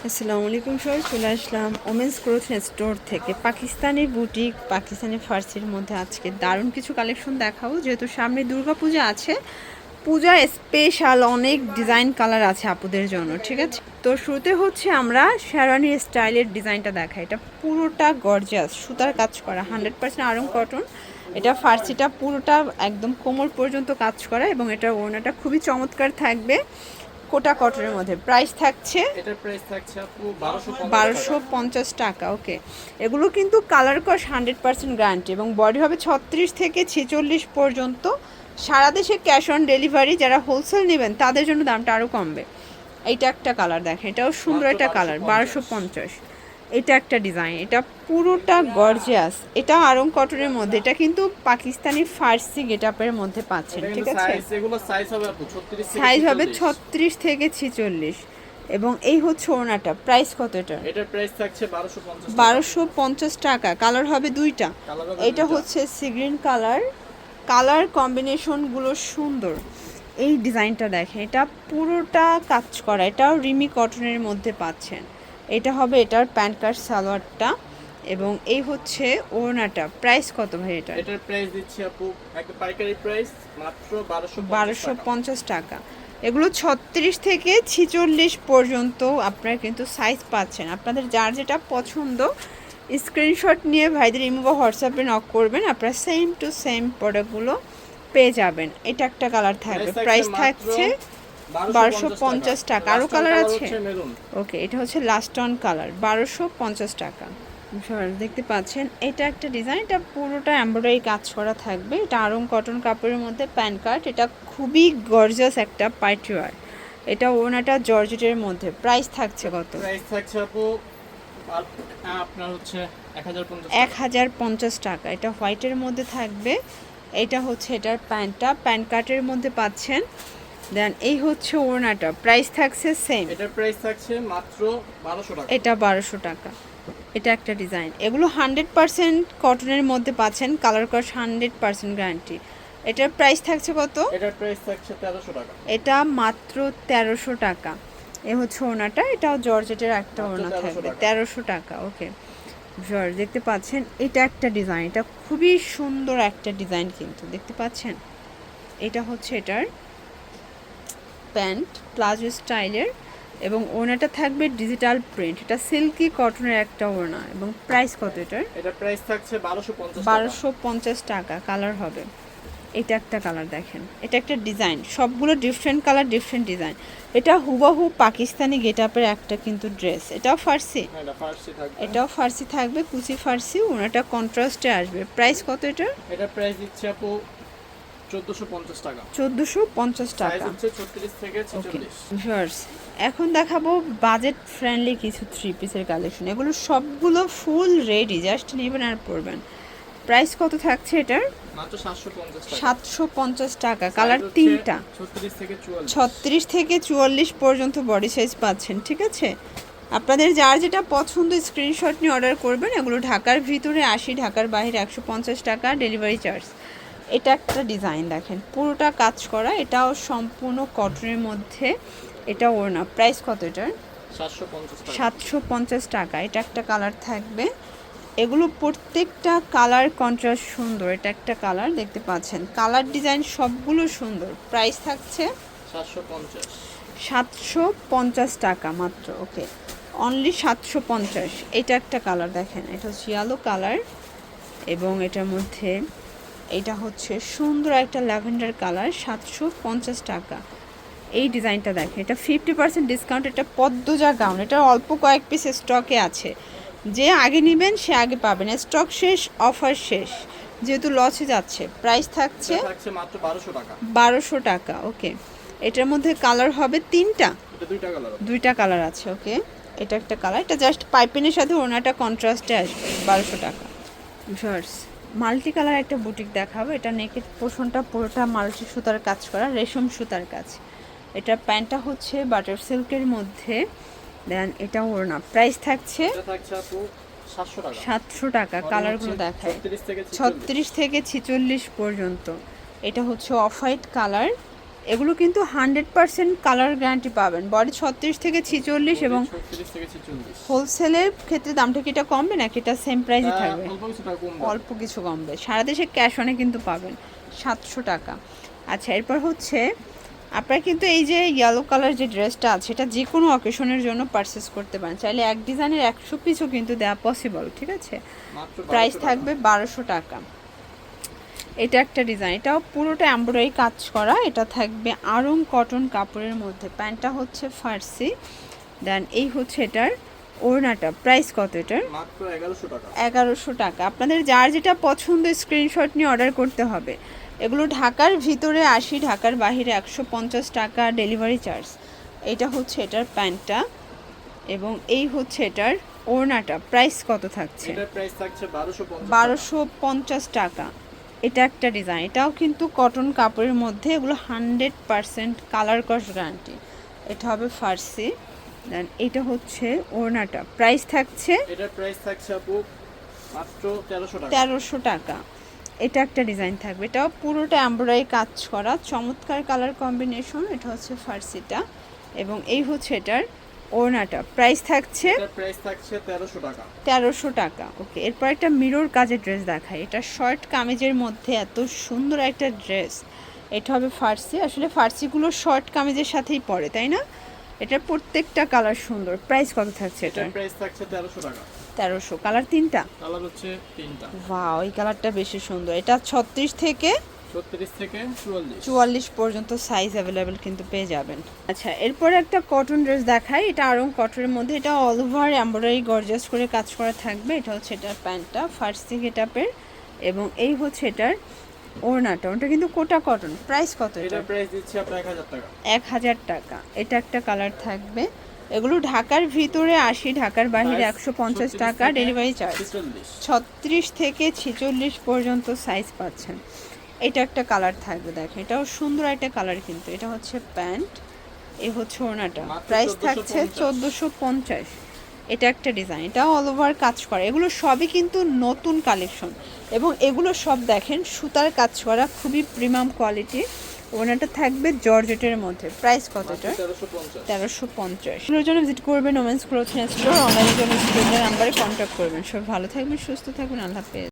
আসসালামু আলাইকুম, সবাই চলে আসলাম ওমেন্স ক্লোথ স্টোর থেকে। পাকিস্তানি বুটিক, পাকিস্তানি ফার্সির মধ্যে আজকে দারুণ কিছু কালেকশন দেখাবো। যেহেতু সামনে দুর্গাপূজা আছে, পূজা স্পেশাল অনেক ডিজাইন কালার আছে আপুদের জন্য, ঠিক আছে? তো শুরুতে হচ্ছে আমরা শেরওয়ানি স্টাইলের ডিজাইনটা দেখাই। এটা পুরোটা গর্জিয়াস, সুতার কাজ করা, 100% আরং কটন। এটা ফার্সিটা পুরোটা একদম কোমর পর্যন্ত কাজ করা, এবং এটা ওড়নাটা খুবই চমৎকার থাকবে কোটা কটনের মধ্যে। প্রাইস থাকছে এটার প্রাইস থাকছে আপু 1250 টাকা। ওকে, এগুলো কিন্তু কালার কস 100% গ্যারান্টি, এবং বডি হবে 36 থেকে 46 পর্যন্ত। সারা দেশে ক্যাশ অন ডেলিভারি। যারা হোলসেল নেবেন তাদের জন্য দামটা আরও কমবে। এইটা একটা কালার দেখেন, এটাও সুন্দর একটা কালার, 1250। এটা একটা ডিজাইন, এটা পুরোটা গর্জিয়াস। এটা আরং কটনের মধ্যে, এটা কিন্তু পাকিস্তানি ফার্সি গেটআপের মধ্যে পাচ্ছেন, ঠিক আছে? সাইজ এগুলো সাইজ হবে আপু 36 থেকে সাইজ হবে 46 36 থেকে 46। এবং এই হচ্ছে ওড়নাটা। প্রাইস কত এটা? এটার প্রাইস থাকছে 1250 1250 টাকা। কালার হবে দুইটা। এটা হচ্ছে সি গ্রিন কালার। কালার কম্বিনেশনগুলো সুন্দর। এই ডিজাইনটা দেখেন, এটা পুরোটা কাজ করা, এটাও রিমি কটনের মধ্যে পাচ্ছেন। এটা হবে এটার প্যান্ট কাট সালোয়ারটা, এবং এই হচ্ছে ওড়নাটা। প্রাইস কত ভাই এটা? এটার প্রাইস দিচ্ছি আপু একদম পাইকারি প্রাইস মাত্র 1250 টাকা। এগুলো 36 থেকে 46 পর্যন্ত আপনারা কিন্তু সাইজ পাচ্ছেন। আপনাদের যার যেটা পছন্দ স্ক্রিনশট নিয়ে ভাইদের ইমো বা হোয়াটসঅ্যাপে নক করবেন, আপনারা সেম টু সেম প্রোডাক্টগুলো পেয়ে যাবেন। এটা একটা কালার থাকবে, প্রাইস থাকছে 1250 টাকা। আরও কালার আছে? ওকে, এটা হচ্ছে লাস্ট অন কালার, 1250 টাকা। দেখতে পাচ্ছেন এটা একটা ডিজাইন, এটা পুরোটা এমব্রয়ডারি কাজ করা থাকবে। এটা আরং কটন কাপড়ের মধ্যে প্যান্ট কাট। এটা খুবই গর্জিয়াস একটা পার্টি ওয়্যার। এটা ওনাটা জর্জেটের মধ্যে। প্রাইস থাকছে কত? প্রাইস থাকছে আপু আপনার হচ্ছে 1050 টাকা। এটা হোয়াইটের মধ্যে থাকবে। এটা হচ্ছে এটার প্যান্টটা, প্যান্ট কাটের মধ্যে পাচ্ছেন। দেন এই হচ্ছে ওড়নাটা। প্রাইস থাকছে সেম। এটার প্রাইস থাকছে মাত্র 1200 টাকা। এটা 1200 টাকা। এটা একটা ডিজাইন। এগুলো 100% কটনের মধ্যে পাচ্ছেন, কালার কস 100% গ্যারান্টি। এটার প্রাইস থাকছে কত? এটার প্রাইস থাকছে 1300 টাকা। এটা মাত্র 1300 টাকা। এ হচ্ছে ওনাটা, এটাও জর্জেটের একটা ওনা থাকবে, 1300 টাকা। ওকে, জর্জ দেখতে পাচ্ছেন, এটা একটা ডিজাইন, এটা খুবই সুন্দর একটা ডিজাইন কিন্তু দেখতে পাচ্ছেন। এটা হচ্ছে এটার প্যান্ট, প্লাজো স্টাইলের, এবং ওড়নাটা থাকবে ডিজিটাল প্রিন্ট। এটা সিল্কি কটনের একটা ওড়না। এবং প্রাইস কত এটার? এটার প্রাইস থাকছে 1250 টাকা। 1250 টাকা। কালার হবে, এটা একটা কালার দেখেন, এটা একটা ডিজাইন, সবগুলো ডিফারেন্ট কালার, ডিফারেন্ট ডিজাইন। এটা হুবাহু পাকিস্তানি গেটআপের একটা কিন্তু ড্রেস। এটাও ফার্সি, এটাও ফার্সি থাকবে, কুচি ফার্সি। ওনাটা কন্ট্রাস্টে আসবে। প্রাইস কত এটা? এটা প্রাইস দিচ্ছে আপু 1450 টাকা। 1450 টাকা। সাইজ হচ্ছে 36 থেকে 46। ভিউয়ার্স, এখন দেখাবো বাজেট ফ্রেন্ডলি কিছু থ্রি পিসের কালেকশন। এগুলো সবগুলো ফুল রেডি, জাস্ট নেবেন আর পরবেন। প্রাইস কত থাকছে এটার? মাত্র 750 টাকা। 750 টাকা। কালার তিনটা, 36 থেকে 44 পর্যন্ত বডি সাইজ পাচ্ছেন, ঠিক আছে? আপনাদের যার যেটা পছন্দ স্ক্রিনশট নিয়ে অর্ডার করবেন। এগুলো ঢাকার ভিতরে 80, ঢাকার বাইরে 150 টাকা ডেলিভারি চার্জ। এটা একটা ডিজাইন দেখেন, পুরোটা কাজ করা, এটাও সম্পূর্ণ কটনের মধ্যে। এটা ওড়না। প্রাইস কত এটার? 750 টাকা। এটা একটা কালার থাকবে। এগুলো প্রত্যেকটা কালার কন্ট্রাস্ট সুন্দর। এটা একটা কালার দেখতে পাচ্ছেন, কালার ডিজাইন সবগুলো সুন্দর। প্রাইস থাকছে 750 টাকা মাত্র। ওকে, অনলি 750। এটা একটা কালার দেখেন, এটা হচ্ছে ইয়েলো কালার, এবং এটার মধ্যে এটা হচ্ছে সুন্দর একটা ল্যাভেন্ডার কালার। 750 টাকা। এই ডিজাইনটা দেখেন, এটা 50% ডিসকাউন্ট। এটা পদ্মজা গাউন, এটা অল্প কয়েক পিস স্টকে আছে। যে আগে নেবেন সে আগে পাবেন, স্টক শেষ, অফার শেষ, যেহেতু লসে যাচ্ছে। প্রাইস থাকছে মাত্র 1200 টাকা। 1200 টাকা। ওকে, এটার মধ্যে কালার হবে তিনটা, দুইটা কালার আছে। ওকে, এটা একটা কালার, এটা জাস্ট পাইপিনের সাথে ওনাটা কন্ট্রাস্টে আসবে। 1200 টাকা। ভিউয়ার্স, মাল্টি কালার একটা বুটিক দেখাবো। এটা নেকের পোর্শনটা পুরোটা মাল্টি সুতার কাজ করা, রেশম সুতার কাজ। এটা প্যান্টটা হচ্ছে বাটার সিল্কের মধ্যে। দেন এটা ওড়না। প্রাইস থাকছে 700 টাকা। কালারগুলো দেখায় 36 থেকে 46 পর্যন্ত। এটা হচ্ছে অফ হোয়াইট কালার, এগুলো কিন্তু 100% কালার গ্যারান্টি পাবেন। বডি 36 থেকে 46 এবং 36 থেকে 46 হোলসেলের ক্ষেত্রে দামটা কি এটা কমবে নাকি এটা সেম প্রাইসে থাকবে? অল্প কিছু টাকা কম অল্প কিছু কমবে। সারা দেশে ক্যাশ অনে কিন্তু পাবেন 700 টাকা। আচ্ছা, এরপর হচ্ছে আপনারা কিন্তু এই যে ইয়েলো কালার যে ড্রেসটা আছে এটা যে কোনো অকেশনের জন্য পারচেস করতে পারেন। চাইলে এক ডিজাইনের 100 পিসও কিন্তু দেওয়া পসিবল, ঠিক আছে? মাত্র প্রাইস থাকবে 1200 টাকা। এটা একটা ডিজাইন, এটাও পুরোটা এমব্রয়ডারি কাজ করা। এটা থাকবে আরং কটন কাপড়ের মধ্যে। প্যান্টটা হচ্ছে ফার্সি, দেন এই হচ্ছে এটার ওড়নাটা। প্রাইস কত এটার? মাত্র 1100 টাকা। 1100 টাকা। আপনাদের যার যেটা পছন্দ স্ক্রিনশট নিয়ে অর্ডার করতে হবে। এগুলো ঢাকার ভিতরে 80, ঢাকার বাইরে 150 টাকা ডেলিভারি চার্জ। এটা হচ্ছে এটার প্যান্টটা এবং এই হচ্ছে এটার ওড়নাটা। প্রাইস কত থাকছে? এটার প্রাইস থাকছে 1250 1250 টাকা। এটা একটা ডিজাইন, এটাও কিন্তু কটন কাপড়ের মধ্যে। এগুলো 100% কালার কস গ্যারান্টি। এটা হবে ফার্সি, দেন এটা হচ্ছে ওড়নাটা। প্রাইস থাকছে এটার প্রাইস থাকছে আপু মাত্র 1300 টাকা। 1300 টাকা। এটা একটা ডিজাইন থাকবে, এটাও পুরোটা এমব্রয়ডারি কাজ করা, চমৎকার কালার কম্বিনেশন। এটা হচ্ছে ফার্সিটা এবং এই হচ্ছে এটার ওড়নাটা। প্রাইস থাকছে এটার প্রাইস থাকছে 1300 টাকা। 1300 টাকা। ওকে, এরপর একটা মিরর কাজের ড্রেস দেখাই। এটা শর্ট কামিজের মধ্যে এত সুন্দর একটা ড্রেস। এটা হবে ফার্সি। আসলে ফার্সিগুলো শর্ট কামিজের সাথেই পরে, তাই না? এটার প্রত্যেকটা কালার সুন্দর। প্রাইস কত থাকছে এটা? এটার প্রাইস থাকছে 1300 টাকা। 1300। কালার তিনটা? কালার হচ্ছে তিনটা। ওয়াও, এই কালারটা বেশি সুন্দর। এটা 36 থেকে 36 থেকে 44 44 পর্যন্ত সাইজ অ্যাভেলেবেল কিন্তু পেয়ে যাবেন। আচ্ছা, এরপর একটা কটন ড্রেস দেখাই। এটা আরং কটনের মধ্যে। এটা অল ওভার এমব্রয়ডারি গর্জিয়াস করে কাজ করা থাকবে। এটা হচ্ছে এটার প্যান্টটা ফার্সি গেটআপের এবং এই হচ্ছে এটার ওড়নাটা। ওটা কিন্তু কোটা কটন। প্রাইস কত এটা? এটার প্রাইস দিচ্ছি আপনার 1000 টাকা। 1000 টাকা। এটা একটা কালার থাকবে। এগুলো ঢাকার ভিতরে 80, ঢাকার বাইরে 150 টাকা ডেলিভারি চার্জ। 36 থেকে 46 পর্যন্ত সাইজ পাচ্ছেন। এটা একটা কালার থাকবে, দেখেন এটাও সুন্দর একটা কালার কিন্তু। এটা হচ্ছে প্যান্ট, এই হচ্ছে ওড়নাটা। প্রাইস থাকছে 1450। এটা একটা ডিজাইন, এটাও অল ওভার কাজ করা। এগুলো সবই কিন্তু নতুন কালেকশন এবং এগুলো সব দেখেন সুতার কাজ করা, খুবই প্রিমিয়াম কোয়ালিটি। ওড়নাটা থাকবে জর্জেটের মধ্যে। প্রাইস কত এটা? 1350। এগুলোর জন্য ভিজিট করবেন ওমেন্স ক্লোথিং স্টোর। অনলাইনের জন্য স্ক্রিনের নাম্বারে কন্ট্যাক্ট করবেন। সব ভালো থাকবেন, সুস্থ থাকবেন। আল্লাহ হাফেজ।